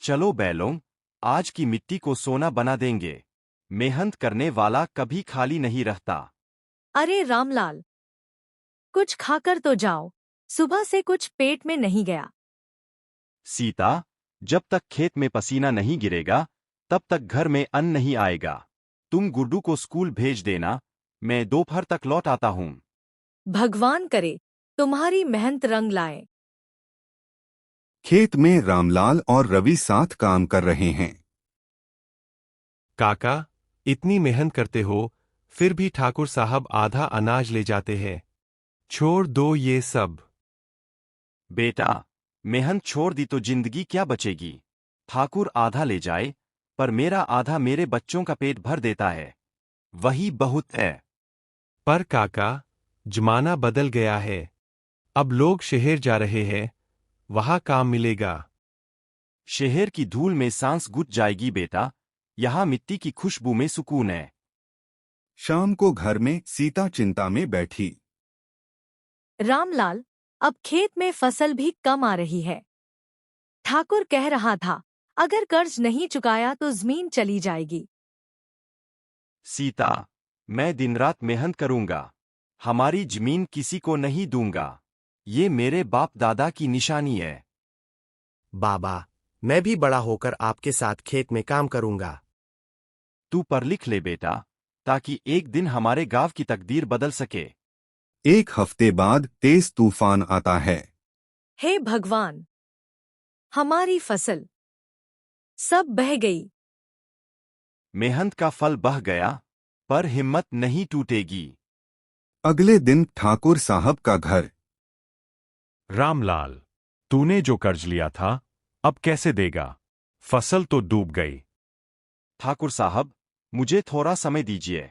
चलो बैलों, आज की मिट्टी को सोना बना देंगे। मेहनत करने वाला कभी खाली नहीं रहता। अरे रामलाल, कुछ खाकर तो जाओ, सुबह से कुछ पेट में नहीं गया। सीता, जब तक खेत में पसीना नहीं गिरेगा तब तक घर में अन्न नहीं आएगा। तुम गुड्डू को स्कूल भेज देना, मैं दोपहर तक लौट आता हूँ। भगवान करे तुम्हारी मेहनत रंग लाए। खेत में रामलाल और रवि साथ काम कर रहे हैं। काका, इतनी मेहनत करते हो, फिर भी ठाकुर साहब आधा अनाज ले जाते हैं। छोड़ दो ये सब। बेटा, मेहनत छोड़ दी तो जिंदगी क्या बचेगी। ठाकुर आधा ले जाए, पर मेरा आधा मेरे बच्चों का पेट भर देता है, वही बहुत है। पर काका, जमाना बदल गया है। अब लोग शहर जा रहे हैं, वहां काम मिलेगा। शहर की धूल में सांस घुट जाएगी बेटा, यहाँ मिट्टी की खुशबू में सुकून है। शाम को घर में सीता चिंता में बैठी। रामलाल, अब खेत में फसल भी कम आ रही है। ठाकुर कह रहा था, अगर कर्ज नहीं चुकाया तो जमीन चली जाएगी। सीता, मैं दिन रात मेहनत करूंगा, हमारी जमीन किसी को नहीं दूंगा। ये मेरे बाप दादा की निशानी है। बाबा, मैं भी बड़ा होकर आपके साथ खेत में काम करूंगा। तू पढ़ लिख ले बेटा, ताकि एक दिन हमारे गांव की तकदीर बदल सके। एक हफ्ते बाद तेज तूफान आता है। हे भगवान, हमारी फसल सब बह गई। मेहनत का फल बह गया, पर हिम्मत नहीं टूटेगी। अगले दिन ठाकुर साहब का घर। रामलाल, तूने जो कर्ज लिया था, अब कैसे देगा? फसल तो डूब गई। ठाकुर साहब, मुझे थोड़ा समय दीजिए,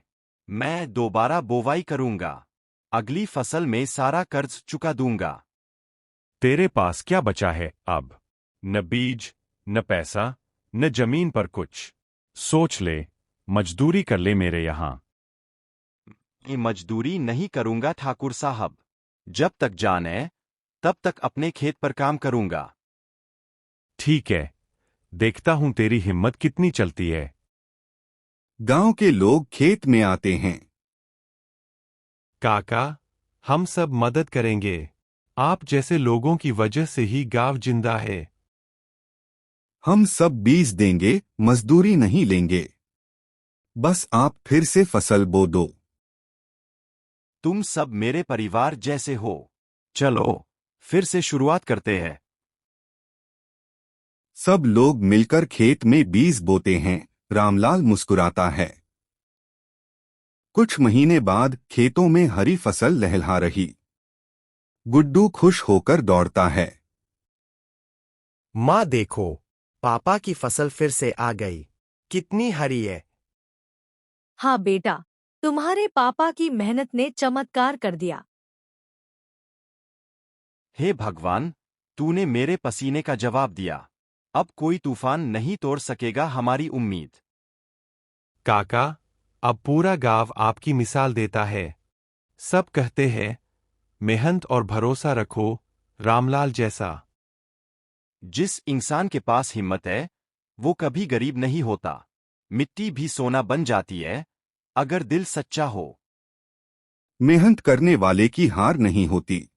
मैं दोबारा बोवाई करूंगा। अगली फसल में सारा कर्ज चुका दूंगा। तेरे पास क्या बचा है अब? न बीज, न पैसा, न जमीन पर कुछ। सोच ले, मजदूरी कर ले मेरे यहां। ये मजदूरी नहीं करूंगा ठाकुर साहब, जब तक जान है तब तक अपने खेत पर काम करूंगा। ठीक है, देखता हूं तेरी हिम्मत कितनी चलती है। गांव के लोग खेत में आते हैं। काका, हम सब मदद करेंगे। आप जैसे लोगों की वजह से ही गांव जिंदा है। हम सब बीज देंगे, मजदूरी नहीं लेंगे। बस आप फिर से फसल बो दो। तुम सब मेरे परिवार जैसे हो। चलो, फिर से शुरुआत करते हैं। सब लोग मिलकर खेत में बीज बोते हैं। रामलाल मुस्कुराता है। कुछ महीने बाद खेतों में हरी फसल लहलहा रही। गुड्डू खुश होकर दौड़ता है। माँ देखो, पापा की फसल फिर से आ गई। कितनी हरी है। हाँ बेटा, तुम्हारे पापा की मेहनत ने चमत्कार कर दिया। हे भगवान, तूने मेरे पसीने का जवाब दिया। अब कोई तूफान नहीं तोड़ सकेगा हमारी उम्मीद। काका, अब पूरा गांव आपकी मिसाल देता है। सब कहते हैं, मेहनत और भरोसा रखो, रामलाल जैसा। जिस इंसान के पास हिम्मत है, वो कभी गरीब नहीं होता। मिट्टी भी सोना बन जाती है, अगर दिल सच्चा हो। मेहनत करने वाले की हार नहीं होती।